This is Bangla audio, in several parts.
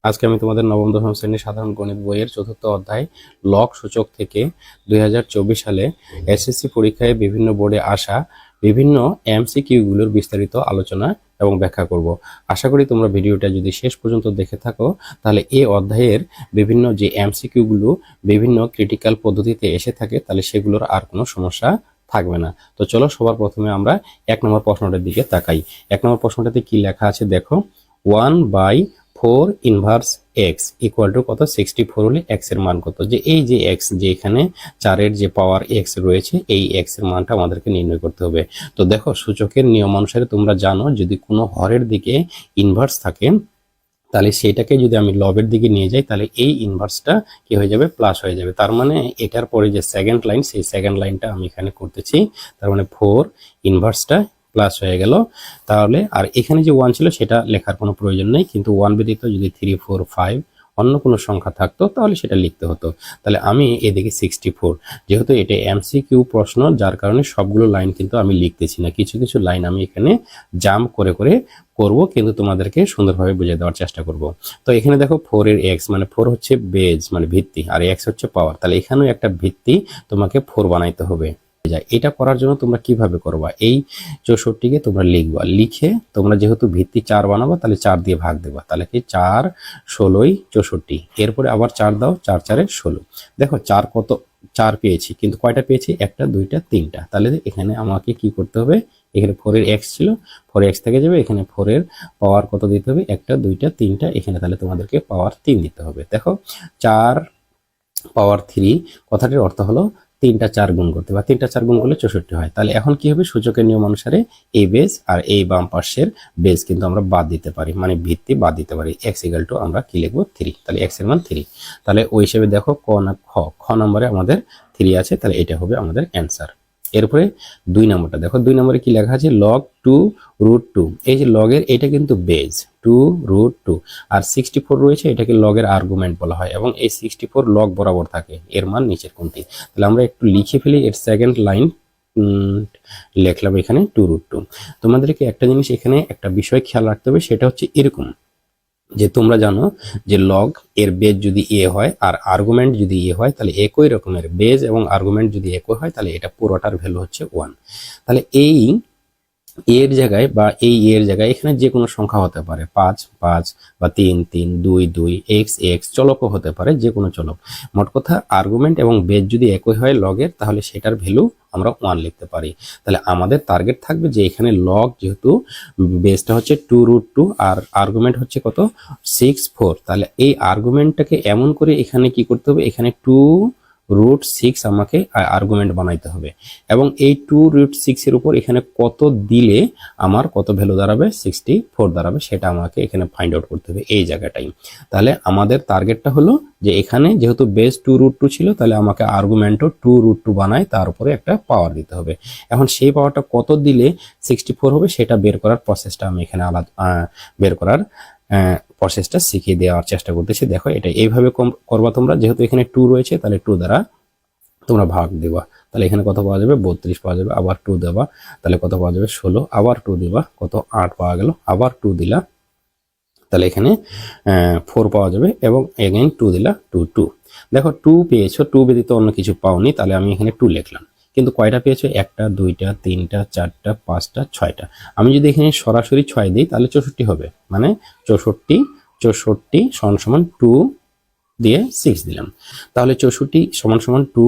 আজকে আমি তোমাদের নবম দশম শ্রেণীর সাধারণ গণিত বইয়ের চতুর্থ অধ্যায় লগ সূচক থেকে 2024 সালে এসএসসি পরীক্ষায় বিভিন্ন বোর্ডে আসা বিভিন্ন এমসিকিউগুলোর বিস্তারিত আলোচনা এবং ব্যাখ্যা করব। আশা করি তোমরা ভিডিওটা যদি শেষ পর্যন্ত দেখে থাকো তাহলে এই অধ্যায়ের বিভিন্ন যে এমসিকিউগুলো বিভিন্ন ক্রিটিক্যাল পদ্ধতিতে এসে থাকে তাহলে সেগুলোর আর কোনো সমস্যা থাকবে না। তো চলো সবার প্রথমে আমরা 1 নম্বর প্রশ্নটার দিকে তাকাই। 1 নম্বর প্রশ্নটাতে কি লেখা আছে দেখো, 1/4 ইনভার্স এক্স ইকুয়াল টু কত, 64 হলে এক্স এর মান কত। যে এই যে এক্স, যে এখানে 4 যে পাওয়ার এক্স রয়েছে এই এক্স এর মানটা আমাদেরকে নির্ণয় করতে হবে। তো দেখো সূচকের নিয়ম অনুসারে তোমরা জানো যদি কোনো হরের দিকে ইনভার্স থাকে তাহলে সেটাকে যদি আমি লবের দিকে নিয়ে যাই তাহলে এই ইনভার্সটা কি হয়ে যাবে, প্লাস হয়ে যাবে। তার মানে এটার পরে যে সেকেন্ড লাইন সেই সেকেন্ড লাইনটা আমি এখানে করতেছি, তার মানে 4 ইনভার্সটা প্লাস হয়ে গেল। তাহলে আর এখানে যে 1 ছিল সেটা লেখার কোনো প্রয়োজন নেই, কিন্তু 1 ব্যতীত যদি 3 4 5 অন্য কোনো সংখ্যা থাকতো তাহলে সেটা লিখতে হতো। তাহলে আমি এদিকে 64, যেহেতু এটা এমসিকিউ প্রশ্ন যার কারণে সবগুলো লাইন কিন্তু আমি লিখতেছি না, কিছু কিছু লাইন আমি এখানে জাম্প করে করে করব, কিন্তু তোমাদেরকে সুন্দরভাবে বুঝিয়ে দেওয়ার চেষ্টা করব। তো এখানে দেখো 4 এর এক্স মানে 4 হচ্ছে বেজ মানে ভিত্তি, আর এক্স হচ্ছে পাওয়ার, তাহলে এখানেও একটা ভিত্তি তোমাকে 4 বানাইতে হবে। এটা করার জন্য তোমরা কিভাবে করবা, এই 64কে তোমরা লিখবা, লিখে তোমরা যেহেতু ভিত্তি 4 বানাবা তাহলে 4 দিয়ে ভাগ দেবা, তাহলে কি 4 16 64, এরপরে আবার 4 দাও, 4 4 16। দেখো 4 কত, 4 পেয়েছি, কিন্তু কয়টা পেয়েছি, একটা দুইটা তিনটা। তাহলে এখানে আমাকে কি করতে হবে, এখানে 4 এর এক্স ছিল, 4 এক্স থেকে যাবে, এখানে 4 এর পাওয়ার কত দিতে হবে, একটা দুইটা তিনটা, এখানে তাহলে তোমাদেরকে পাওয়ার 3 দিতে হবে। দেখো 4 পাওয়ার 3 কথাটির অর্থ হলো 3টা 4 গুণ করতে, বা 3টা 4 গুণ করলে 64 হয়। তাহলে এখন কি হবে, সূচকের নিয়ম অনুসারে এই বেজ আর এই বাম পাশের বেজ কিন্তু আমরা বাদ দিতে পারি, মানে ভিত্তি বাদ দিতে পারি। x ইকুয়াল টু আমরা কি লিখবো, 3। তাহলে x এর মান 3। তাহলে ওই হিসেবে দেখো খ নম্বরে আমাদের 3 আছে, তাহলে এটা হবে আমাদের অ্যান্সার। এরপরে 2 নম্বরটা দেখো, 2 নম্বরে কি লেখা আছে, log 2√2। এই যে লগের এটা কিন্তু বেজ 2√2, আর 64 রয়েছে, এটাকে লগের আর্গুমেন্ট বলা হয়, এবং এই 64 লগ বরাবর থাকে, এর মান নিচের কোনটি। তাহলে আমরা একটু লিখে ফেলি, এর সেকেন্ড লাইন লিখলাম এখানে 2√2। তোমাদেরকে একটা জিনিস এখানে একটা বিষয় খেয়াল রাখতে হবে, সেটা হচ্ছে এরকম যে তোমরা জানো যে লগ এর বেজ যদি এ হয় আর আর্গুমেন্ট যদি এ হয় তাহলে একই রকমের বেজ এবং আর্গুমেন্ট যদি একই হয় তাহলে এটা পুরোটার ভ্যালু হচ্ছে 1। তাহলে এই এর জায়গায় বা এই এর জায়গায় এখানে যে কোনো সংখ্যা হতে পারে, 5 5 বা 3 3, 2 2, x x চলকও হতে পারে, যে কোনো চলক। মোট কথা আর্গুমেন্ট এবং বেজ যদি একই হয় লগের তাহলে সেটার ভ্যালু আমরা 1 লিখতে পারি। তাহলে আমাদের টার্গেট থাকবে যে এখানে লগ যেহেতু বেসটা হচ্ছে 2√2 আর আর্গুমেন্ট হচ্ছে কত, 64, তাহলে এই আর্গুমেন্টটাকে এমন করে এখানে কি করতে হবে, এখানে 2√6 আমাকে আর্গুমেন্ট বানাইতে হবে, এবং এই 2√6 এর উপর এখানে কত দিলে আমার কত ভ্যালু দাঁড়াবে, 64 দাঁড়াবে, সেটা আমাকে এখানে ফাইন্ড আউট করতে হবে এই জায়গাটাই। তাহলে আমাদের টার্গেটটা হলো যে এখানে যেহেতু বেস 2√2 ছিল তাহলে আমাকে আর্গুমেন্টও 2√2 বানায় তার উপরে একটা পাওয়ার দিতে হবে। এখন সেই পাওয়ারটা কত দিলে 64 হবে সেটা বের করার প্রসেসটা আমি এখানে বের করার প্রসেসটা শিখিয়ে দেওয়ার চেষ্টা করতেছি। দেখো এটা এইভাবে করবা তোমরা, যেহেতু এখানে 2 রয়েছে তাহলে 2 দ্বারা তোমরা ভাগ দেবা, তাহলে এখানে কত পাওয়া যাবে, 32 পাওয়া যাবে, আবার 2 দেবা তাহলে কত পাওয়া যাবে, 16, আবার 2 দিবা কত, 8 পাওয়া গেল, আবার 2 দিলা তাহলে এখানে 4 পাওয়া যাবে, এবং এগেইন 2 দিলা 2 2। দেখো 2 পেয়েছো, 2 ব্যতীত অন্য কিছু পাওনি, তাহলে আমি এখানে 2 লিখলাম, কিন্তু কয়টা পেয়েছো, একটা দুইটা তিনটা চারটা পাঁচটা ছয়টা। আমি যদি এখানে সরাসরি 6 দিই তাহলে 64 হবে, মানে 64 সমান 2 দিয়ে 6 দিলাম, তাহলে 64 সমান 2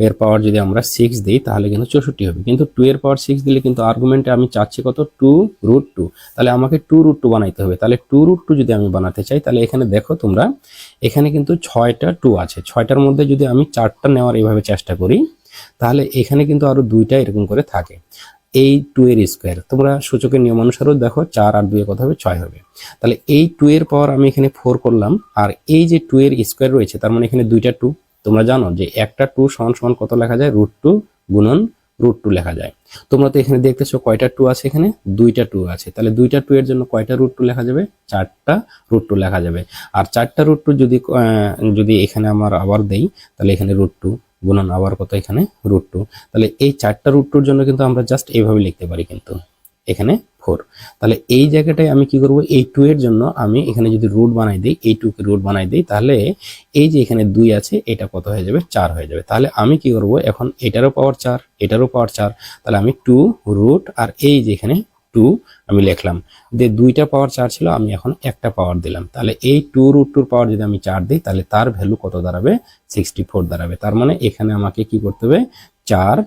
এর পাওয়ার যদি আমরা 6 দিই তাহলে কিন্তু 64 হবে, কিন্তু 2 এর পাওয়ার 6 দিলে কিন্তু আর্গুমেন্টে আমি চাচ্ছি কত, 2√2, তাহলে আমাকে 2√2 বানাইতে হবে। তাহলে 2√2 যদি আমি বানাতে চাই তাহলে এখানে দেখো তোমরা এখানে কিন্তু 6টা 2 আছে, 6টার মধ্যে যদি আমি 4টা নেওয়ার এইভাবে চেষ্টা করি তাহলে এখানে কিন্তু আরো 2টা এরকম করে থাকে। এই 2 এর স্কোয়ার তোমরা সূচকের নিয়ম অনুসারেও দেখো 4 আর 2 কত হবে, 6 হবে। তাহলে এই 2 এর পাওয়ার আমি এখানে 4 করলাম, আর এই যে 2 এর স্কোয়ার রয়েছে তার মানে এখানে 2টা 2। তোমরা জানো যে একটা 2 সমান কত লেখা যায়, √2 গুণন √2 লেখা যায়। তোমরা তো এখানে দেখতেছো কয়টা 2 আছে, এখানে 2টা 2 আছে, তাহলে 2টা 2 এর জন্য কয়টা √2 লেখা যাবে, 4টা √2 লেখা যাবে। আর 4টা √2 যদি এখানে আমার আবার দেই তাহলে এখানে √2 গুণন আবার কত, এখানে √2, তাহলে এই 4টা √2 জন্য কিন্তু আমরা জাস্ট এইভাবে লিখতে পারি, কিন্তু এখানে 4। তাহলে এই জায়গাটায় আমি কি করব, এই 2 এর জন্য আমি এখানে যদি রুট বানাই দিই, এই 2 কে রুট বানাই দিই, তাহলে এই যে এখানে 2 আছে এটা কত হয়ে যাবে, 4 হয়ে যাবে। তাহলে আমি কি করব, এখন এটারও পাওয়ার 4, এটারও পাওয়ার 4, তাহলে আমি 2 রুট আর এই যে এখানে 2 আমি লিখলাম, যে 2টা পাওয়ার 4 ছিল, আমি এখন একটা পাওয়ার দিলাম। তাহলে এই 2 রুট 2 পাওয়ার যদি আমি 4 দিই, তাহলে তার ভ্যালু কত দাঁড়াবে, 64 দাঁড়াবে। তার মানে এখানে আমাকে কি করতে হবে, 4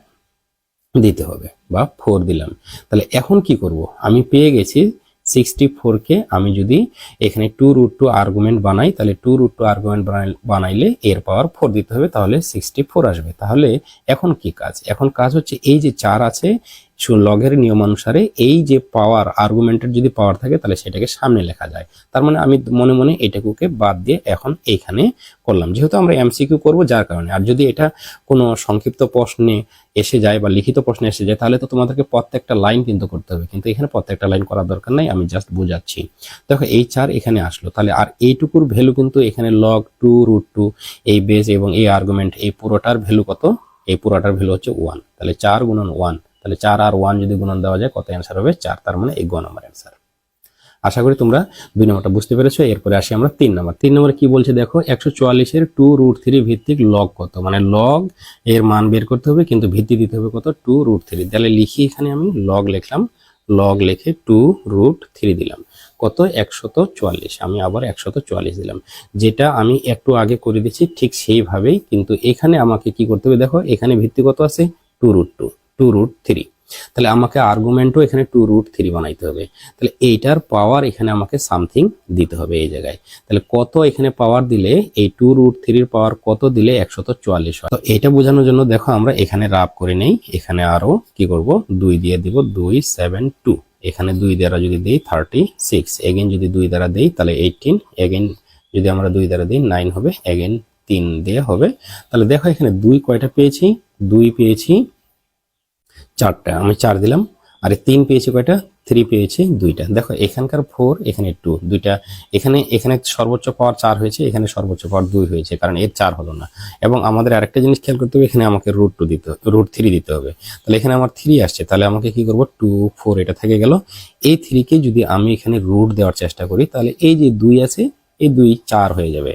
দিতে হবে বা 4 দিলাম। তাহলে এখন কি করব, আমি পেয়ে গেছি 64 কে আমি যদি এখানে 2 রুট 2 আর্গুমেন্ট বানাই, তাহলে 2 রুট 2 আর্গুমেন্ট বানাইলে এর পাওয়ার 4 দিতে হবে, তাহলে 64 আসবে। তাহলে এখন কি কাজ, এখন কাজ হচ্ছে এই যে 4 আছে লগের নিয়মানুসারে এই যে পাওয়ার আর্গুমেন্টের যদি পাওয়ার থাকে তাহলে সেটাকে সামনে লেখা যায়। তার মানে আমি মনে মনে এটাকে বাদ দিয়ে এখন এইখানে করলাম, যেহেতু আমরা এমসিকিউ করব যার কারণে। আর যদি এটা কোনো সংক্ষিপ্ত প্রশ্নে এসে যায় বা লিখিত প্রশ্নে এসে যায়, তাহলে তো তোমাদেরকে প্রত্যেকটা লাইন কিন্তু করতে হবে, কিন্তু এখানে প্রত্যেকটা লাইন করার দরকার নাই, আমি জাস্ট বোঝাচ্ছি। দেখো এই 4 এখানে আসলো, তাহলে আর এইটুকুর ভ্যালু কিন্তু এখানে লগ 2 রুট 2 এই বেস এবং এই আর্গুমেন্ট এই পুরোটার ভ্যালু কত, এই পুরোটার ভ্যালু হচ্ছে 1। তাহলে 4 গুণন 1, তাহলে 4 আর 1 যদি গুণন দেওয়া যায় কত অ্যান্সার হবে, 4। তার মানে এই গ নম্বর অ্যান্সার। আশা করি তোমরা 2 নম্বরটা বুঝতে পেরেছো। এরপরে আসি আমরা 3 নম্বর। 3 নম্বরে কি বলছে দেখো, 144 এর 2 রুট 3 ভিত্তিক লগ কত, মানে লগ এর মান বের করতে হবে, কিন্তু ভিত্তি দিতে হবে কত, 2 রুট 3। তাহলে লিখি, এখানে আমি লগ লিখলাম, লগ লিখে 2 রুট 3 দিলাম, কত 144, আমি আবার 144 দিলাম, যেটা আমি একটু আগে করে দিচ্ছি ঠিক সেইভাবেই। কিন্তু এখানে আমাকে কি করতে হবে, দেখো এখানে ভিত্তি কত আছে, 2 রুট 2, 2 রুট 3, তাহলে আমাকে আর্গুমেন্টও এখানে 2 রুট 3 বানাইতে হবে। তাহলে এইটার পাওয়ার এখানে আমাকে সামথিং দিতে হবে এই জায়গায়। তাহলে কত এখানে পাওয়ার দিলে, এই 2 রুট 3 এর পাওয়ার কত দিলে 144 হয়। তো এটা বোঝানোর জন্য দেখো আমরা এখানে রাব করে নেই, এখানে আরো কি করব, 2 দিয়ে দিব, 2 7 2, এখানে 2 দ্বারা যদি দেই 36, এগেন যদি 2 দ্বারা দেই তাহলে 18, এগেন যদি আমরা 2 দ্বারা দিই 9 হবে, এগেন 3 দিয়ে হবে। তাহলে দেখো এখানে 2 কয়টা পেয়েছি, 2 পেয়েছি 4টা, আমি 4 দিলাম। আর 3 পেয়েছি কয়টা, 3 পেয়েছি 2টা। দেখো এখানকার 4, এখানে 2, 2টা, এখানে সর্বোচ্চ পাওয়ার 4 হয়েছে, এখানে সর্বোচ্চ পাওয়ার 2 হয়েছে, কারণ এর 4 হলো না। এবং আমাদের আরেকটা জিনিস খেয়াল করতে হবে, এখানে আমাকে রুট 2 দিতে, রুট 3 দিতে হবে। তাহলে এখানে আমার 3 আসছে, তাহলে আমাকে কি করব, 2 4 এটা থেকে গেল। এই 3 কে যদি আমি এখানে রুট দেওয়ার চেষ্টা করি, তাহলে এই যে 2 আছে, এই 2 4 হয়ে যাবে।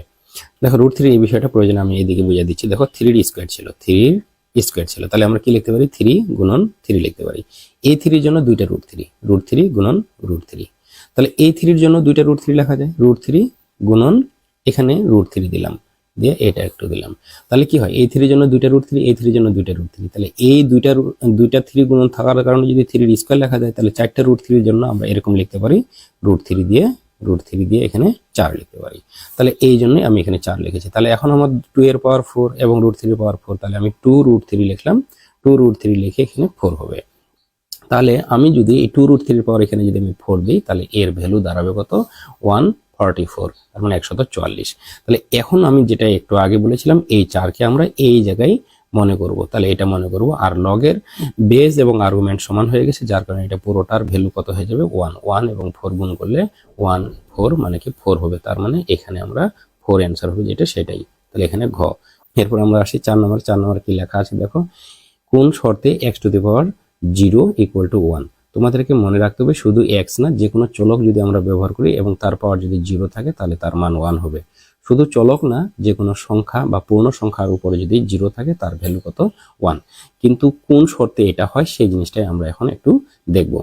দেখো রুট 3 এই বিষয়টা প্রয়োজন আমি এইদিকে বুঝিয়ে দিচ্ছি। দেখো 3 স্কোয়ার ছিল, 3 স্কোয়ার ছিল, তাহলে আমরা কি লিখতে পারি, 3 গুণন 3 লিখতে পারি। এই 3 এর জন্য 2টা রুট 3, রুট 3 গুণন রুট 3। তাহলে এই 3 এর জন্য 2টা রুট 3 লেখা যায়, রুট 3 গুণন এখানে রুট 3 দিলাম, দিয়ে এটা একটু দিলাম। তাহলে কি হয়, এই 3 এর জন্য 2টা রুট 3, এই 3 এর জন্য 2টা রুট 3। তাহলে এই 2টা 3 গুণন থাকার কারণে যদি 3 এর স্কোয়ার লেখা যায়, তাহলে 4টা রুট 3 এর জন্য আমরা এরকম লিখতে পারি, রুট 3 দিয়ে এখানে 4 লিখতে পারি। তাহলে এই জন্যই আমি এখানে 4 লিখেছি। তাহলে এখন আমার 2 এর পাওয়ার 4 এবং রুট 3 এর পাওয়ার 4, তাহলে আমি 2 রুট 3 লিখলাম, 2 রুট 3 লিখে এখানে 4 হবে। তাহলে আমি যদি এই 2 রুট 3 এর পাওয়ার এখানে যদি আমি 4 দিই, তাহলে এর ভ্যালু দাঁড়াবে কত, 144, তার মানে 144। তাহলে এখন আমি যেটা একটু আগে বলেছিলাম, এই 4 কে আমরা এই জায়গায় মনে করব, তাহলে এটা মনে করব। আর লগের বেস এবং আর্গুমেন্ট সমান হয়ে গেছে, যার কারণে এটা পুরোটার ভ্যালু কত হয়ে যাবে, 1। 1 এবং 4 গুণ করলে 1 4 মানে কি 4 হবে। তার মানে এখানে আমরা 4 অ্যান্সার হবে যেটা, সেটাই। তাহলে এখানে ঘ। এরপর আমরা আসি 4 নম্বর। 4 নম্বর কি লেখা আছে দেখো, কোন শর্তে x to the power 0 equal to 1। তোমাদেরকে মনে রাখতে হবে শুধু x না, যে কোনো চলক যদি আমরা ব্যবহার করি এবং তার পাওয়ার যদি 0 থাকে তাহলে তার মান 1 হবে। শুধু চলক না, যে কোনো সংখ্যা বা পূর্ণ সংখ্যার উপরে যদি 0 থাকে তার ভ্যালু কত, 1। কিন্তু কোন শর্তে এটা হয় সেই জিনিসটাই আমরা এখন একটু দেখব।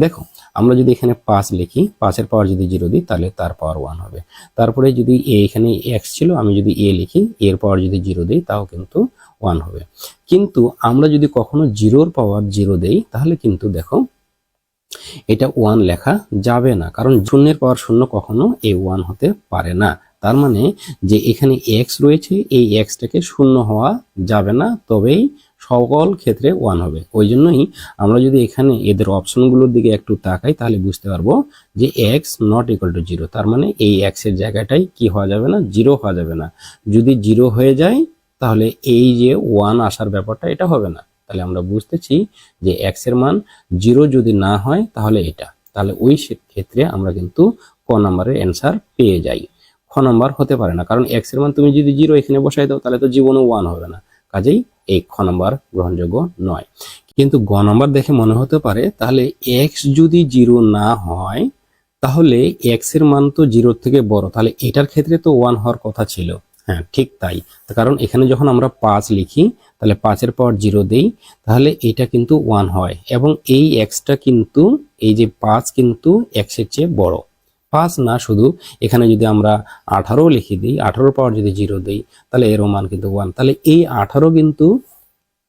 দেখো আমরা যদি এখানে 5 লিখি, 5 এর পাওয়ার যদি 0 দিই তাহলে তার পাওয়ার 1 হবে। তারপরে যদি এখানে x ছিল, আমি যদি a লিখি, এর পাওয়ার যদি 0 দিই তাও কিন্তু 1 হবে। কিন্তু আমরা যদি কখনো 0 পাওয়ার 0 দেই, তাহলে কিন্তু দেখো এটা 1 লেখা যাবে না, কারণ শূন্যের পাওয়ার 0 কখনো এই 1 হতে পারে না। তার মানে যে এখানে x রয়েছে, এই xটাকে 0 হওয়া যাবে না, তবেই সকল ক্ষেত্রে 1 হবে। ওই জন্যই আমরা যদি এখানে এদের অপশনগুলোর দিকে একটু তাকাই, তাহলে বুঝতে পারবো যে x নট ইকুয়াল টু 0, তার মানে এই x এর জায়গাটাই কি হওয়া যাবে না, 0 হওয়া যাবে না। যদি 0 হয়ে যায় তাহলে এই যে 1 আসার ব্যাপারটা এটা হবে না। তাহলে আমরা বুঝতেছি যে x এর মান 0 যদি না হয় তাহলে এটা, তাহলে ওই ক্ষেত্রে আমরা কিন্তু ক নম্বরের অ্যান্সার পেয়ে যাই। খ নম্বর হতে পারে না, কারণ x এর মান তুমি যদি 0 এখানে বসাই দাও তাহলে তো জীবনও 1 হবে না, কাজেই এই খ নম্বর গ্রহণযোগ্য নয়। কিন্তু গ নাম্বার দেখে মনে হতে পারে তাহলে এক্স যদি 0 না হয় তাহলে এক্স এর মান তো 0 থেকে বড়, তাহলে এটার ক্ষেত্রে তো 1 হওয়ার কথা ছিল। হ্যাঁ ঠিক তাই, কারণ এখানে যখন আমরা 5 লিখি তাহলে 5 এর পাওয়ার 0 দেই তাহলে এটা কিন্তু 1 হয়, এবং এই এক্সটা কিন্তু এই যে 5 কিন্তু এক্স এর চেয়ে বড়। 5 না, শুধু এখানে যদি আমরা 18 লিখে দিই, 18 পাওয়ার যদি 0 দেই তাহলে এর মান কিন্তু 1, তাহলে এই 18 কিন্তু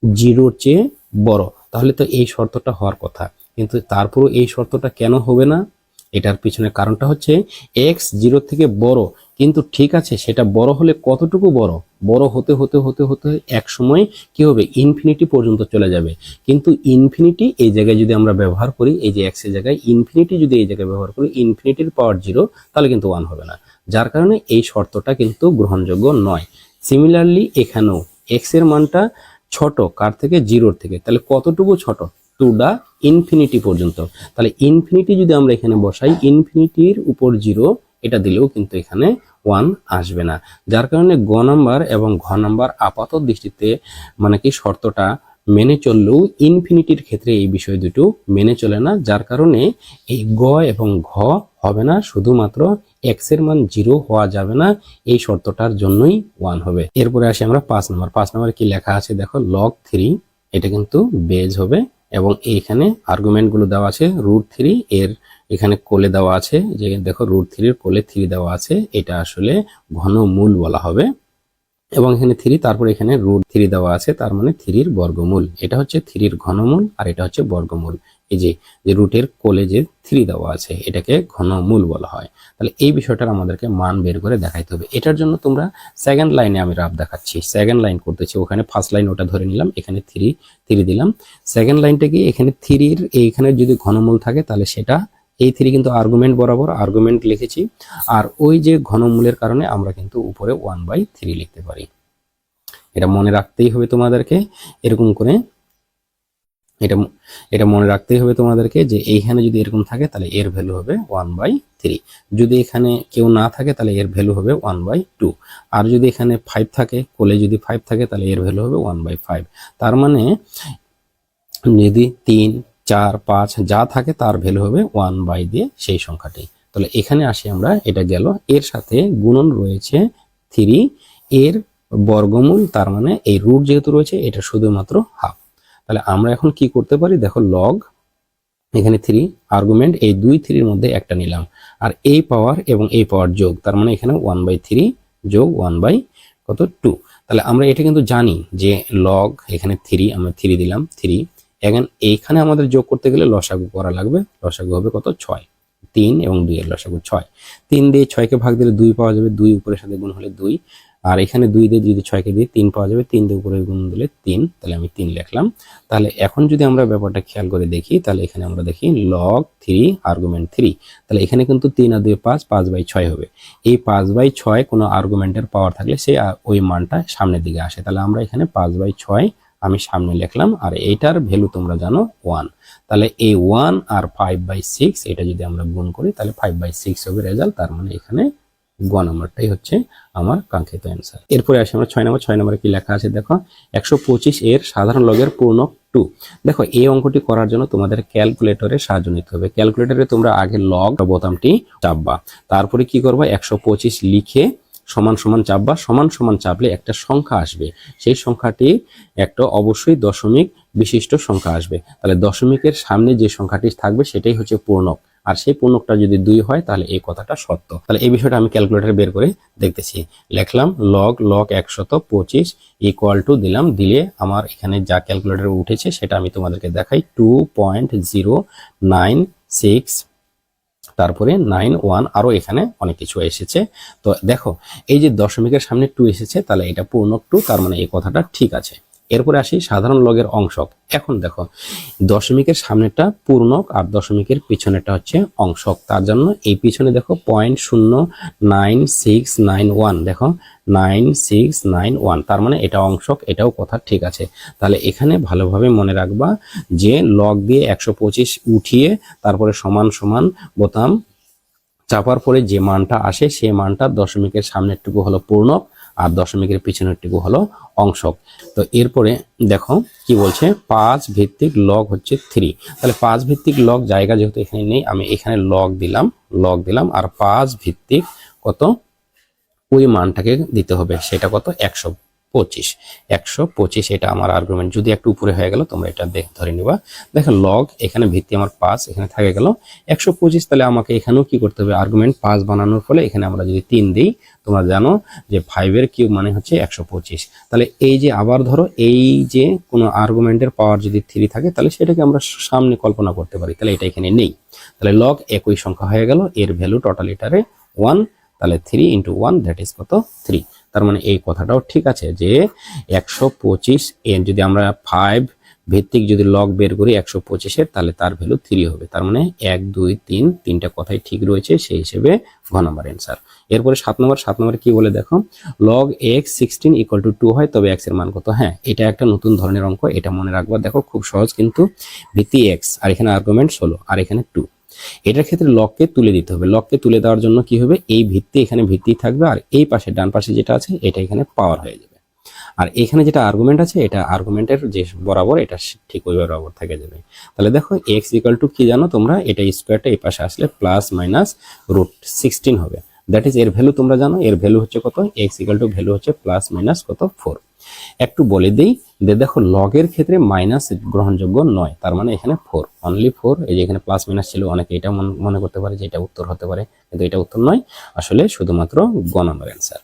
0-র চেয়ে বড়, তাহলে তো এই শর্তটা হওয়ার কথা। কিন্তু তারপরও এই শর্তটা কেন হবে না? এটার পিছনে কারণটা হচ্ছে এক্স 0 থেকে বড়, কিন্তু ঠিক আছে সেটা বড় হলে কতটুকু বড়? বড় হতে হতে হতে হতে এক সময় কি হবে, ইনফিনিটি পর্যন্ত চলে যাবে। কিন্তু ইনফিনিটি এই জায়গায় যদি আমরা ব্যবহার করি, এই যে এক্স এর জায়গায় ইনফিনিটি যদি এই জায়গায় ব্যবহার করি, ইনফিনিটির পাওয়ার 0, তাহলে কিন্তু 1 হবে না, যার কারণে এই শর্তটা কিন্তু গ্রহণযোগ্য নয়। সিমিলারলি এখানেও এক্স এর মানটা ছোট কার থেকে? 0-র থেকে, তাহলে কতটুকু ছোট? টু দা ইনফিনিটি পর্যন্ত। তাহলে ইনফিনিটি যদি আমরা এখানে বসাই, ইনফিনিটির উপর 0 এটা দিলেও কিন্তু এখানে 1 আসবে না, যার কারণে গ নাম্বার এবং ঘ নাম্বার আপাত দৃষ্টিতে মানে কি শর্তটা মেনে চললেও ইনফিনিটির ক্ষেত্রে এই বিষয় দুটো মেনে চলে না, যার কারণে এই গ এবং ঘ হবে না। শুধুমাত্র এক্স এর মান 0 হওয়া যাবে না, এই শর্তটার জন্যই 1 হবে। এরপরে আসি আমরা 5 নাম্বার। 5 নাম্বারে কি লেখা আছে দেখো, log 3, এটা কিন্তু বেজ হবে, এবং এইখানে আর্গুমেন্ট গুলো দেওয়া আছে √3 এর এখানে কোলে দেওয়া আছে, যে দেখো √3 এর কোলে 3 দেওয়া আছে, এটা আসলে ঘনমূল বলা হবে। এবং এখানে 3, তারপর এখানে √3 দেওয়া আছে, তার মানে 3-র বর্গমূল। এটা হচ্ছে 3-র ঘনমূল আর এটা হচ্ছে বর্গমূল। এই যে রুটের কোলে যে 3 দেওয়া আছে এটাকে ঘনমূল বলা হয়। তাহলে এই বিষয়টার আমাদেরকে মান বের করে দেখাইতে হবে। এটার জন্য তোমরা সেকেন্ড লাইনে আমি রাফ দেখাচ্ছি, সেকেন্ড লাইন করতেছি, ওখানে ফার্স্ট লাইন ওটা ধরে নিলাম, এখানে 3 দিলাম। সেকেন্ড লাইনটা কি, এখানে 3-র এইখানে যদি ঘনমূল থাকে তাহলে সেটা এই 3 কিন্তু আর্গুমেন্ট বরাবর আর্গুমেন্ট লিখেছি, আর ওই যে ঘনমূলের কারণে আমরা কিন্তু উপরে 1/3 লিখতে পারি। এটা মনে রাখতেই হবে তোমাদেরকে, এরকম করে এটা মনে রাখতেই হবে তোমাদেরকে যে এইখানে যদি এরকম থাকে তাহলে এর ভ্যালু হবে 1/3, যদি এখানে কেউ না থাকে তাহলে এর ভ্যালু হবে 1/2, আর যদি এখানে 5 থাকে, কোলে যদি 5 থাকে তাহলে এর ভ্যালু হবে 1/5। তার মানে যদি 3, 4, 5 যা থাকে তার ভ্যালু হবে 1 দিয়ে সেই সংখ্যাটি। তাহলে এখানে আসি আমরা, এটা গেল, এর সাথে গুণন রয়েছে 3 এর বর্গমূল, তার মানে এই রুট যেহেতু রয়েছে এটা শুধুমাত্র হাফ। তাহলে আমরা এখন কি করতে পারি দেখো, লগ এখানে 3 আর্গুমেন্ট, এই 2 3-র মধ্যে একটা নিলাম, আর এই পাওয়ার এবং এই পাওয়ার যোগ, তার মানে এখানে 1/3 যোগ 1/2। তাহলে আমরা এটা কিন্তু জানি যে লগ এখানে 3, আমরা 3 দিলাম, 3 এখন এইখানে আমাদের যোগ করতে গেলে লসাগু করা লাগবে, লসাগু হবে কত? 6। 3 এবং 2 এর লসাগু 6, 3 দিয়ে 6কে ভাগ দিলে 2 পাওয়া যাবে, 2 উপরের সাথে গুণ হলে 2, আর এখানে 2 দিয়ে যদি 6কে দিয়ে 3 পাওয়া যাবে, 3 দিয়ে উপরে গুণ দিলে 3, তাহলে আমি 3 লিখলাম। তাহলে এখন যদি আমরা ব্যাপারটা খেয়াল করে দেখি, তাহলে এখানে আমরা দেখি log 3 আর্গুমেন্ট 3, তাহলে এখানে কিন্তু 3 আর 2 5, 5/6 হবে। এই 5/6 কোনো আর্গুমেন্টের পাওয়ার থাকলে সে ওই মানটা সামনের দিকে আসে, তাহলে আমরা এখানে 5/6 আমি সামনে লিখলাম, আর এইটার ভ্যালু তোমরা জানো 1। তাহলে এই 1 আর 5/6 এটা যদি আমরা গুণ করি তাহলে 5/6 হবে রেজাল্ট, তার মানে এখানে গ নাম্বারটাই হচ্ছে আমার কাঙ্ক্ষিত অ্যান্সার। এরপরে আসি আমরা 6 নাম্বার। 6 নাম্বারে কি লেখা আছে দেখো, 125 এর সাধারণ লগের পূর্ণক 2। দেখো এই অঙ্কটি করার জন্য তোমাদের ক্যালকুলেটরের সাহায্য নিতে হবে। ক্যালকুলেটরে তোমরা আগে লগ বোতামটি চাপবা, তারপরে কি করবা, 125 লিখে সমান সমান চাপবা, সমান সমান চাপলে একটা সংখ্যা আসবে, সেই সংখ্যাটি একটা অবশ্যই দশমিক বিশিষ্ট সংখ্যা আসবে। তাহলে দশমিকের সামনে যে সংখ্যাটি থাকবে সেটাই হচ্ছে পূর্ণক, আর সেই পূর্ণকটা যদি 2 হয় তাহলে এই কথাটা সত্য। তাহলে এই বিষয়টা আমি ক্যালকুলেটরে বের করে দেখতেছি। লিখলাম লগ 125 ইকুয়াল টু দিলাম, দিলে আমার এখানে যা ক্যালকুলেটরে উঠেছে সেটা আমি তোমাদেরকে দেখাই, 2.096, তারপরে 91, আরো এখানে অনেক কিছু এসেছে। তো দেখো এই যে দশমিকের সামনে 2 এসেছে, তাহলে এটা পূর্ণক 2, তার মানে এই কথাটা ঠিক আছে। এরপরে আসি সাধারণ লগের অংশক। এখন দেখো দশমিকের সামনেটা পূর্ণক আর দশমিকের পিছনেটা হচ্ছে অংশক, তার জন্য এই পিছনে দেখো 0.09691, দেখো 9691, তার মানে এটা অংশক, এটাও কথা ঠিক আছে। তাহলে এখানে ভালোভাবে মনে রাখবা যে লগ দিয়ে 125 উঠিয়ে তারপরে সমান সমান বোতাম চাপার পরে যে মানটা আসে সেই মানটা দশমিকের সামনেরটুকু হলো পূর্ণক, আর দশমিকের পিছনেরটুকু হলো অংশক। তো এরপরে দেখো কি বলছে, 5 ভিত্তিক লগ হচ্ছে 3। তাহলে 5 ভিত্তিক লগ জায়গা যেহেতু এখানে নেই, আমি এখানে লগ দিলাম আর 5 ভিত্তিক কত ওই মানটাকে দিতে হবে, সেটা কত 125 এটা আমার আর্গুমেন্ট। যদি একটু উপরে হয়ে গেল তোমরা এটা ধরে নিবা। দেখো লগ এখানে ভিত্তি আমার 5, এখানে থাকে গেল 125। তাহলে আমাকে এখানেও কি করতে হবে, আর্গুমেন্ট 5 বানানোর ফলে এখানে আমরা যদি 3 দিই, তোমরা জানো যে 5 এর কিউব মানে হচ্ছে 125। তাহলে এই যে আবার ধরো এই যে কোনো আর্গুমেন্টের পাওয়ার যদি 3 থাকে তাহলে সেটাকে আমরা সামনে কল্পনা করতে পারি, তাহলে এটা এখানে নেই। তাহলে লগ একই সংখ্যা হয়ে গেল, এর ভ্যালু টোটাল এটারে 1। তাহলে 3 × 1 দ্যাট ইজ কত 3। তার মানে এই কথাটাও ঠিক আছে যে 125 এর যদি আমরা 5 ভিত্তিক যদি লগ বের করি 125 এর, তাহলে তার ভ্যালু 3 হবে। তার মানে 1 2 3 তিনটা কথাই ঠিক রয়েছে, সেই হিসেবে ঘ নম্বর অ্যান্সার। এরপরে 7 নম্বর কি বলে দেখো, লগ x 16 = 2 হয় তবে x এর মান কত। হ্যাঁ, এটা একটা নতুন ধরনের অঙ্ক, এটা মনে রাখবা। দেখো খুব সহজ কিন্তু, ভিত্তি x আর এখানে আর্গুমেন্ট 16 আর এখানে 2। এটার ক্ষেত্রে লগকে তুলে দিতে হবে। লগকে তুলে দেওয়ার জন্য কি হবে, এই ভিত্তি এখানে ভিত্তি থাকবে আর এই পাশে ডান পাশে যেটা আছে এটা এখানে পাওয়ার হয়ে যাবে। আর এখানে যেটা আর্গুমেন্ট আছে এটা আর্গুমেন্টের যে বরাবর এটা ঠিক ওই বরাবর থেকে যাবে। তাহলে দেখো x = কি জানো তোমরা, এটা স্কোয়ারটা এই পাশে আসলে +-√16 হবে। দ্যাট ইজ এর ভ্যালু তোমরা জানো, এর ভ্যালু হচ্ছে কত, x = ভ্যালু হচ্ছে +- কত 4। একটু বলে দিই যে দেখো লগের ক্ষেত্রে মাইনাস গ্রহণযোগ্য নয়, তার মানে এখানে 4, অনলি 4। এই যে এখানে প্লাস মাইনাস ছিল, অনেকে এটা মনে করতে পারে যে এটা উত্তর হতে পারে, কিন্তু এটা উত্তর নয়, আসলে শুধুমাত্র গ নম্বর অ্যান্সার।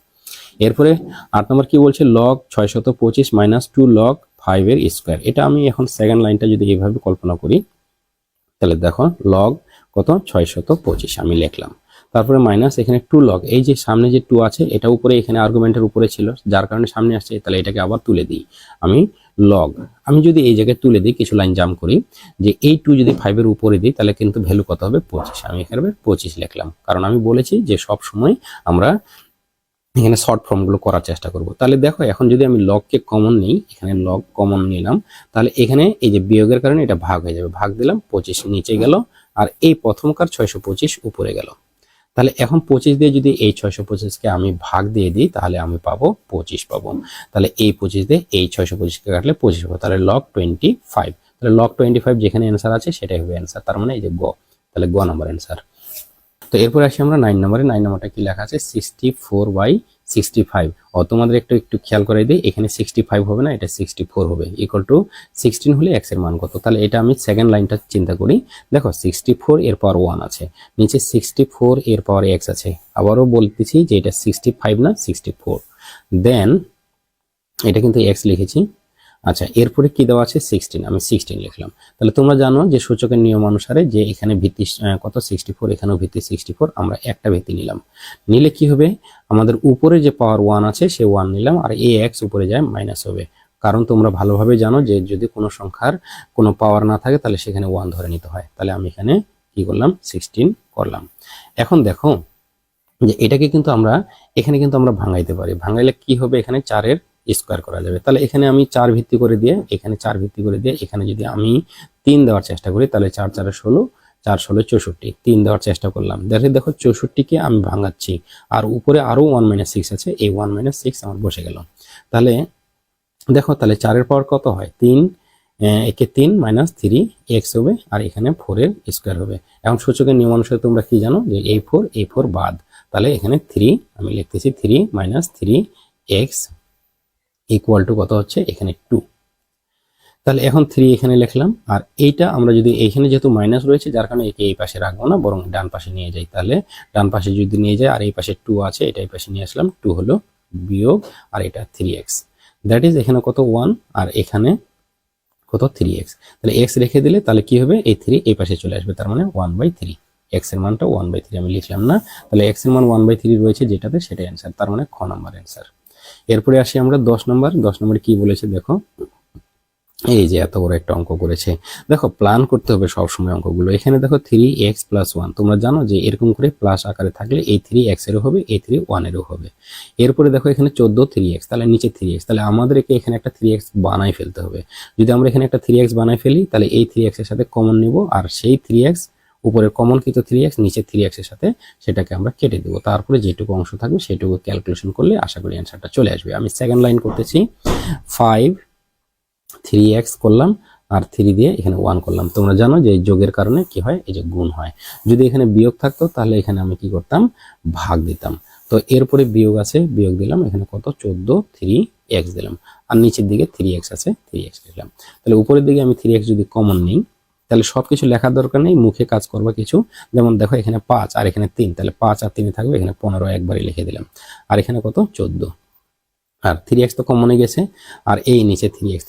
এরপরে 8 নম্বর কি বলছে, লগ 625 - 2 লগ 5 এর স্কোয়ার। এটা আমি এখন সেকেন্ড লাইনটা যদি এইভাবে কল্পনা করি, তাহলে দেখো লগ কত 625 আমি লিখলাম, তারপরে মাইনাস এখানে 2 লগ, এই যে সামনে যে 2 আছে এটা উপরে এখানে আর্গুমেন্টের উপরে ছিল যার কারণে সামনে আসছে, তাহলে এটাকে আবার তুলে দিই আমি লগ। আমি যদি এই জায়গায় তুলে দিই, কিছু লাইন জাম্প করি, যে এই 2 যদি 5 এর উপরে দিই তাহলে কিন্তু ভ্যালু কত হবে 25। আমি এখানে 25 লিখলাম, কারণ আমি বলেছি যে সব সময় আমরা এখানে শর্ট ফর্মগুলো করার চেষ্টা করব। তাহলে দেখো এখন যদি আমি লগকে কমন নিই, এখানে লগ কমন নিলাম, তাহলে এখানে এই যে বিয়োগের কারণে এটা ভাগ হয়ে যাবে, ভাগ দিলাম 25 নিচে গেল আর এই প্রথমকার 625 উপরে গেল। তাহলে এখন 25 দিয়ে যদি এই 625কে আমি ভাগ দিয়ে দিই তাহলে আমি পাবো 25 পাবো। তাহলে এই 25 দিয়ে এই 625কে কাটলে 25 পাবো, তাহলে log 25। তাহলে log 25 যেখানে অ্যান্সার আছে সেটাই হবে অ্যান্সার, তার মানে এই যে গ, তাহলে গ নম্বর অ্যান্সার। তো এরপর আসি আমরা 9 নম্বরে। 9 নম্বরটা কি লেখা আছে, 64/65। তোমাদের একটু খেয়াল করে দিই, এখানে 65 হবে না, এটা 64 হবে। = 16 হলে x এর মান কত। তাহলে এটা আমি সেকেন্ড লাইনটা চিন্তা করি, দেখো 64 এর পাওয়ার 1 আছে, নিচে 64 এর পাওয়ার x আছে। আবারও বলতেছি যে এটা 65 না 64, দেন এটা কিন্তু x লিখেছি। আচ্ছা, এরপরে কি দেওয়া আছে 16, আমি 16 লিখলাম। তাহলে তোমরা জানো যে সূচকের নিয়ম অনুসারে যে এখানে ভিত্তি কত 64, এখানেও ভিত্তি 64, আমরা একটা ভিত্তি নিলাম। নিলে কি হবে, আমাদের উপরে যে পাওয়ার 1 আছে সে 1 নিলাম আর এই x উপরে যায় মাইনাস হবে, কারণ তোমরা ভালোভাবে জানো যে যদি কোনো সংখ্যার কোনো পাওয়ার না থাকে তাহলে সেখানে 1 ধরে নিতে হয়। তাহলে আমি এখানে কি করলাম 16 করলাম। এখন দেখো যে এটাকে কিন্তু আমরা এখানে কিন্তু আমরা ভাঙাইতে পারি, ভাঙাইলে কি হবে, এখানে 4 এর স্কোয়ার করা যাবে। তাহলে এখানে আমি 4 ভিত্তি করে দিয়ে, এখানে 4 ভিত্তি করে দিয়ে, এখানে যদি আমি 3 দেওয়ার চেষ্টা করি তাহলে 4 4 16, 4 16 64, 3 দেওয়ার চেষ্টা করলাম। দেখো 64কে আমি ভাঙাচ্ছি আর উপরে আরো 1 - 6 আছে, এই 1 - 6 আমার বসে গেল। তাহলে দেখো তাহলে 4 এর পাওয়ার কত হয় 3, একে 3 - 3 x হবে আর এখানে 4 এর স্কোয়ার হবে। এখন সূচকের নিয়ম অনুসারে তোমরা কি জানো যে এই 4 বাদ, তাহলে এখানে 3 আমি লিখতেছি 3 - 3x = কত হচ্ছে এখানে 2। তাহলে এখন 3 এখানে লিখলাম আর এইটা আমরা যদি এখানে যেহেতু মাইনাস রয়েছে যার কারণে একে এই পাশে রাখবো না, বরং ডান পাশে নিয়ে যাই। তাহলে ডান পাশে যদি নিয়ে যাই আর এই পাশে 2 আছে, এটা এই পাশে নিয়ে আসলাম, 2 হলো বিয়োগ আর এটা 3x, দ্যাট ইজ এখানে কত 1 আর এখানে কত 3x। তাহলে x রেখে দিলে তাহলে কি হবে, এই 3 এই পাশে চলে আসবে, তার মানে 1/3, x এর মানটা 1/3 আমি লিখলাম না। তাহলে x এর মান 1/3 রয়েছে যেটাতে, সেটাই অ্যান্সার, তার মানে খ নম্বর অ্যান্সার। এরপরে আসি আমরা 10 নম্বর। 10 নম্বরে কি বলেছে দেখো, এই যে এত বড় একটা অঙ্ক করেছে। দেখো প্ল্যান করতে হবে সব সময় অঙ্কগুলো। এখানে দেখো 3x + 1, তোমরা জানো যে এরকম করে প্লাস আকারে থাকলে এই 3x এরও হবে, এই 3 1 এরও হবে। এরপরে দেখো এখানে 14 3x, তাহলে নিচে 3x, তাহলে আমাদেরকে এখানে একটা 3x বানাই ফেলতে হবে। যদি আমরা এখানে একটা 3x বানাই ফেলি তাহলে এই 3x এর সাথে কমন নিব আর সেই 3x উপরের কমন কিন্তু 3x, নিচে 3x এর সাথে সেটাকে আমরা কেটে দেবো। তারপরে যেটুকু অংশ থাকবে সেটুকু ক্যালকুলেশন করলে আশা করি অ্যান্সারটা চলে আসবে। আমি সেকেন্ড লাইন করতেছি, 5 3x করলাম আর 3 দিয়ে এখানে 1 করলাম। তোমরা জানো যে যোগের কারণে কি হয়, এই যে গুণ হয়। যদি এখানে বিয়োগ থাকতো তাহলে এখানে আমি কি করতাম, ভাগ দিতাম। তো এরপরে বিয়োগ আছে, বিয়োগ দিলাম, এখানে কত 14 3x দিলাম, আর নিচের দিকে 3x আছে 3x দিলাম। তাহলে উপরের দিকে আমি 3x যদি কমন নিই তাহলে সবকিছু লেখার দরকার নেই, মুখে কাজ করবা কিছু। যেমন দেখো এখানে 5 আর এখানে 3, তাহলে 5 আর 3 থাকবে, এখানে 15 একবারে লিখে দিলাম, আর এখানে কত 14, আর 3x তো কমনে গেছে, আর এই নিচে 3x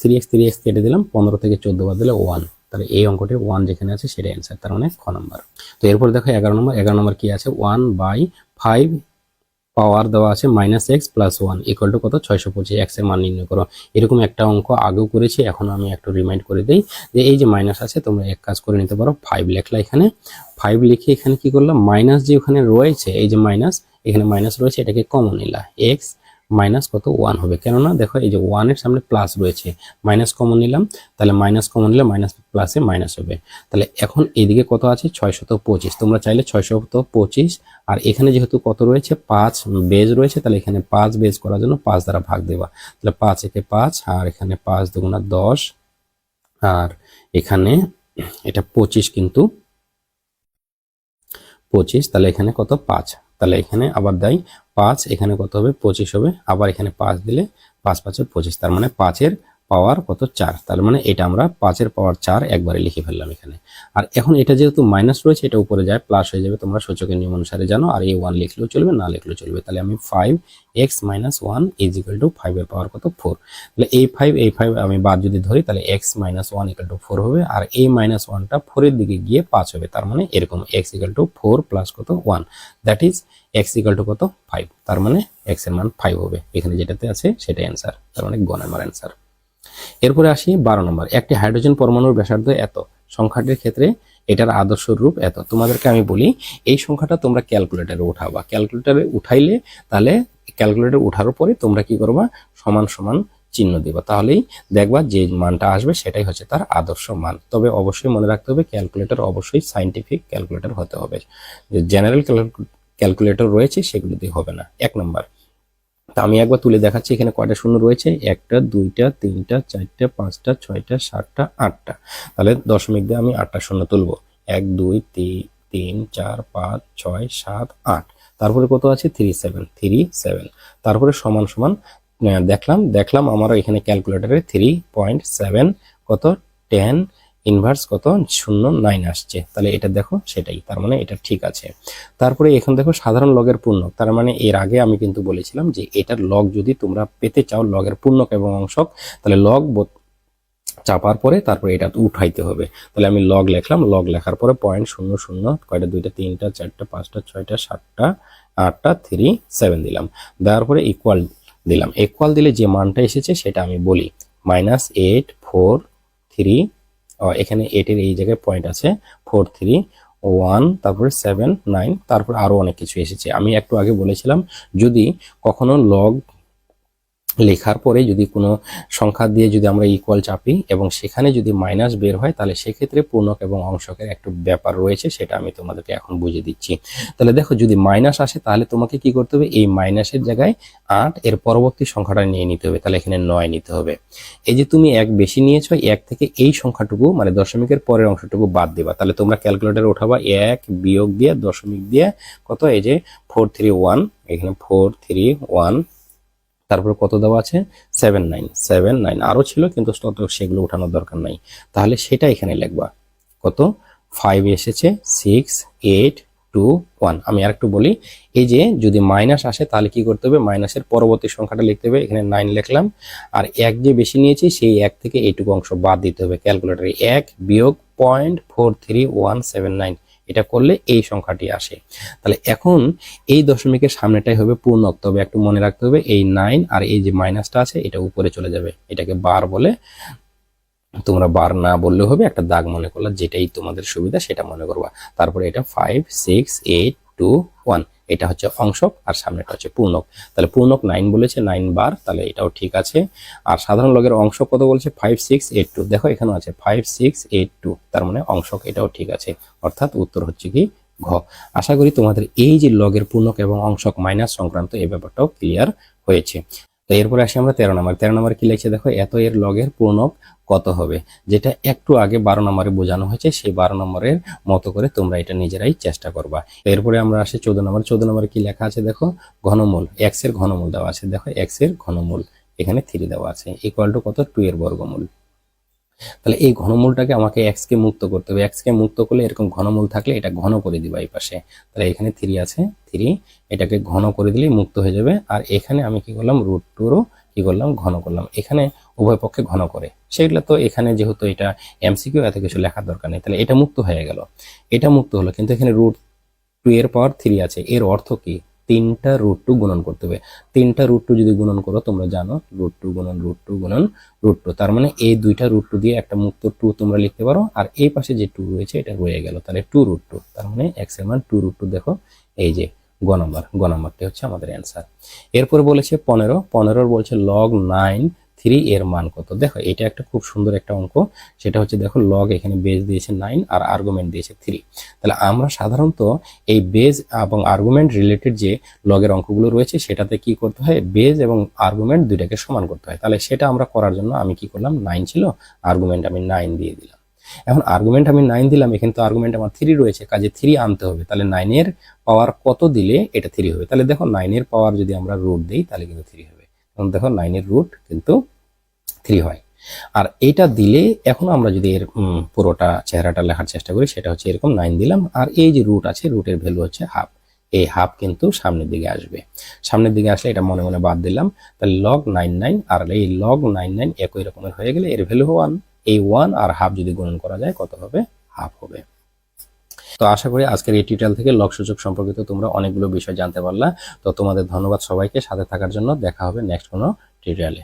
কেটে দিলাম, 15 থেকে 14 বাদ দিলে 1, তাহলে এই অঙ্কটির 1 যেখানে আছে সেটা অ্যান্সার, তার মানে খ নাম্বার। তো এরপর দেখো 11 নম্বর কি আছে, 1/5 পাওয়ার দেওয়া আছে -x + 1 ইকুয়াল টু কত 625, x এর মান নির্ণয় করো। এরকম একটা অঙ্ক আগেও করেছি, এখন আমি একটু রিমাইন্ড করে দিই যে এই যে মাইনাস আছে তোমরা এক কাজ করে নিতে পারো, 5 লেখলা, এখানে 5 লিখে এখানে কি করলাম, মাইনাস যে ওখানে রয়েছে, এই যে মাইনাস, এখানে মাইনাস রয়েছে, এটাকে কমন নিলা, x মাইনাস কত 1 হবে, কেননা দেখো এই যে 1 এর সামনে প্লাস রয়েছে, মাইনাস কমন নিলাম, তাহলে মাইনাস কমন নিলে মাইনাস প্লাসে মাইনাস হবে। তাহলে এখন এইদিকে কত আছে 625, তোমরা চাইলে 625, আর এখানে যেহেতু কত রয়েছে 5 বেজ রয়েছে, তাহলে এখানে 5 বেজ করার জন্য 5 দ্বারা ভাগ দেবা, তাহলে 5 একে 5, আর এখানে 5 দুগুণা 10, আর এখানে এটা 25 কিন্তু 25, তাহলে এখানে কত 5, তাহলে এখানে আবার দেয় 5, এখানে কত হবে 25 হবে, আবার এখানে 5 দিলে 5 5 25, তার মানে 5 এর পাওয়ার কত 4, তার মানে এটা আমরা 5 এর পাওয়ার 4 একবারে লিখে ফেললাম এখানে। আর এখন এটা যেহেতু মাইনাস রয়েছে, এটা উপরে যায় প্লাস হয়ে যাবে, তোমরা সূচকের নিয়ম অনুসারে জানো, আর এই 1 লিখলেও চলবে, না লিখলেও চলবে। তাহলে আমি 5x - 1 = 5 এর পাওয়ার কত 4, তাহলে এই 5 আমি বাদ যদি ধরি তাহলে x - 1 = 4 হবে, আর এই -1টা 4 এর দিকে গিয়ে 5 হবে, তার মানে এরকম x = 4 প্লাস কত 1, দ্যাট ইজ x = কত 5, তার মানে x এর মান 5 হবে, এখানে যেটাতে আছে সেটাই অ্যান্সার, তার মানে গ নাম্বার অ্যান্সার। এরপরে আসি 12 নম্বর, একটি হাইড্রোজেন পরমাণুর ব্যাসার্ধ এত, সংখ্যাটির ক্ষেত্রে এটার আদর্শ রূপ এত। তোমাদেরকে আমি বলি এই সংখ্যাটা তোমরা ক্যালকুলেটরে উঠাবা, ক্যালকুলেটরে উঠাইলে তাহলে ক্যালকুলেটরে উঠার পরে তোমরা কি করবা, সমান সমান চিহ্ন দিবা, তাহলেই দেখবা যে মানটা আসবে সেটাই হচ্ছে তার আদর্শ মান। তবে অবশ্যই মনে রাখতে হবে ক্যালকুলেটর অবশ্যই সাইন্টিফিক ক্যালকুলেটর হতে হবে, যে জেনারেল ক্যালকুলেটর রয়েছে সেগুলো দিয়ে হবে না। 1 নম্বর, তা আমি একবার তুলে দেখাচ্ছি, এখানে কয়টা শূন্য রয়েছে, 1টা 2টা 3টা 4টা 5টা 6টা 7টা 8টা, তাহলে দশমিক দিয়ে আমি 8টা শূন্য তুলবো, 1 2 3 4 5 6 7 8, তারপরে কত আছে 37, তারপরে সমান সমান দেখলাম আমার এখানে ক্যালকুলেটরে 3.7 কত 10 ইনভার্স কত 0.9 আসছে, তাহলে এটা দেখো সেটাই, তার মানে এটা ঠিক আছে। তারপরে এখন দেখো সাধারণ লগের পূর্ণক, তার মানে এর আগে আমি কিন্তু বলেছিলাম যে এটার লগ যদি তোমরা পেতে চাও, লগের পূর্ণক এবং অংশক, তাহলে লগ চাপার পরে তারপরে এটা উঠাইতে হবে। তাহলে আমি লগ লিখলাম, লগ লেখার পরে 0.00 কয়টা 2টা 3টা 4টা 5টা 6টা 7টা 8টা 3 7 দিলাম, দেওয়ার পরে ইকুয়াল দিলাম, ইকুয়াল দিলে যে মানটা এসেছে সেটা আমি বলি -8 4 3, এখানে 8 এর এই জায়গায় পয়েন্ট আছে 4 3 1, তারপরে 7 9, তারপর আরো অনেক কিছু এসেছে। আমি একটু আগে বলেছিলাম যদি কখনো লগ লেখার পরে যদি কোনো সংখ্যা দিয়ে যদি আমরা ইকুয়াল চাপি এবং সেখানে যদি মাইনাস বের হয়, তাহলে সেক্ষেত্রে পূর্ণক এবং অংশকের একটা ব্যাপার রয়েছে, সেটা আমি তোমাদেরকে এখন বুঝিয়ে দিচ্ছি। তাহলে দেখো যদি মাইনাস আসে তাহলে তোমাকে কি করতে হবে, এই মাইনাসের জায়গায় 8 এর পরবর্তী সংখ্যাটা নিয়ে নিতে হবে, তাহলে এখানে 9 নিতে হবে। এই যে তুমি 1 বেশি নিয়েছো, 1 থেকে এই সংখ্যাটুকু মানে দশমিকের পরের অংশটুকু বাদ দিবা, তাহলে তোমরা ক্যালকুলেটরে উঠাবা 1 বিয়োগ দিয়ে দশমিক দিয়ে কত, এই যে 431, এখানে 431, তারপর কত দেওয়া আছে 79, আরো ছিল কিন্তু সেগুলো উঠানোর দরকার নাই, তাহলে সেটা এখানে লিখবা কত 5 এসেছে 6 8 2 1। আমি আরেকটু বলি, এই যে যদি মাইনাস আসে তাহলে কি করতে হবে, মাইনাসের পরবর্তী সংখ্যাটা লিখতে হবে, এখানে 9 লিখলাম, আর 1 যে বেশি নিয়েছি সেই 1 থেকে এইটুকু অংশ বাদ দিতে হবে, ক্যালকুলেটরে 1 বিয়োগ 0.43179, এটা করলে এই সংখ্যাটি আসে। তাহলে এখন এই দশমিকের সামনেটাই হবে পূর্ণক, তবে একটু মনে রাখতে হবে এই 9 আর এই যে মাইনাসটা আছে এটা উপরে চলে যাবে, এটাকে বার বলে, তোমরা বার না বললেও হবে, একটা দাগ মনে করলা, যেটাই তোমাদের সুবিধা সেটা মনে করবা। তারপরে এটা 5 6 8 2 1, এটা হচ্ছে অংশক আর সামনেটা হচ্ছে পূর্ণক। তাহলে পূর্ণক 9 বলেছে, 9 বার, তাহলে এটাও ঠিক আছে। আর সাধারণ লগের অংশক কত বলছে? 5682। দেখো এখানেও আছে 5682, তার মানে অংশক, এটাও ঠিক আছে। অর্থাৎ উত্তর হচ্ছে কি ঘ। আশা করি তোমাদের এই যে লগের পূর্ণক এবং অংশক মাইনাস সংক্রান্ত এই ব্যাপারটাও ক্লিয়ার হয়েছে। তো এরপরে আসি আমরা 13 নম্বর। 13 নম্বর কি লিখছে দেখো, এত এর লগের পূর্ণক কত হবে, যেটা একটু আগে 12 নম্বরে বোঝানো হয়েছে, সেই 12 নম্বরের মতো করে তোমরা এটা নিজেরাই চেষ্টা করবা। এরপরে আমরা আসি 14 নম্বর। 14 নম্বরে কি লেখা আছে দেখো, ঘনমূল, x এর ঘনমূল দেওয়া আছে। দেখো x এর ঘনমূল এখানে 3 দেওয়া আছে, ইকুয়াল টু কত? 2 এর বর্গমূল। তাহলে এই ঘনমূলটাকে আমাকে x কে মুক্ত করতে হবে। x কে মুক্ত করলে এরকম ঘনমূল থাকলে এটা ঘন করে দিবা এই পাশে। তাহলে এখানে 3 আছে, 3 এটাকে ঘন করে দিলেই মুক্ত হয়ে যাবে। আর এখানে আমি কি করলাম, √2 কি করলাম, ঘন করলাম। এখানে উভয় পক্ষে ঘন করে, সেগুলো তো এখানে যেহেতু এটা এমসিকিউ, এত কিছু লেখার দরকার নেই। তাহলে এটা মুক্ত হয়ে গেল, এটা মুক্ত হলো, কিন্তু এখানে √2 এর পাওয়ার 3 আছে। এর অর্থ কি? 3টা √2 গুণন করতে হবে। 3টা √2 যদি গুণন করো, তোমরা জানো √2 গুণন √2 গুণন √2, তার মানে এই দুইটা √2 দিয়ে একটা মুক্ত 2 তোমরা লিখতে পারো। আর এই পাশে যে 2 রয়েছে এটা রয়ে গেল, তাহলে 2√2, তার মানে x এর মান 2√2। দেখো এই যে গ নাম্বারটি হচ্ছে আমাদের অ্যান্সার। এরপর বলেছে 15 বলছে log 9 3 এর মান কত। দেখো এটা একটা খুব সুন্দর একটা অঙ্ক। সেটা হচ্ছে দেখো, লগ এখানে বেজ দিয়েছে 9 আর আর্গুমেন্ট দিয়েছে 3। তাহলে আমরা সাধারণত এই বেজ এবং আর্গুমেন্ট রিলেটেড যে লগের অঙ্কগুলো রয়েছে, সেটাতে কি করতে হয়, বেজ এবং আর্গুমেন্ট দুইটাকে সমান করতে হয়। তাহলে সেটা আমরা করার জন্য আমি কি করলাম, 9 ছিল, আর্গুমেন্ট আমি 9 দিয়ে দিলাম। এখন আর্গুমেন্ট আমি 9 দিলাম, এখানে তো আর্গুমেন্ট আমার 3 রয়েছে, কাজে 3 আনতে হবে। তাহলে 9 এর পাওয়ার কত দিলে এটা 3 হবে? তাহলে দেখো 9 এর পাওয়ার যদি আমরা রুট দিই তাহলে কিন্তু 3 হবে। এখন দেখো 9 এর রুট কিন্তু 3 হয়। আর এটা দিলে এখন আমরা যদি এর পুরোটা চেহারাটা লেখার চেষ্টা করি, সেটা হচ্ছে এরকম 9 দিলাম, আর এই যে রুট আছে, রুটের ভ্যালু হচ্ছে হাফ। এই হাফ কিন্তু সামনের দিকে আসবে, সামনের দিকে আসলে এটা মনে মনে বাদ দিলাম। তাহলে log 99, আর এই log 99 একই রকমের হয়ে গেলে এর ভ্যালু 1। এই 1 আর হাফ যদি গুণন করা যায় কত হবে? হাফ হবে। তো আশা করি আজকের এই টিউটোরিয়াল থেকে লগ সূচক সম্পর্কিত তোমরা অনেকগুলো বিষয় জানতে পারলা। তো তোমাদের ধন্যবাদ সবাইকে সাথে থাকার জন্য। দেখা হবে নেক্সট কোনো টিউটোরিয়ালে।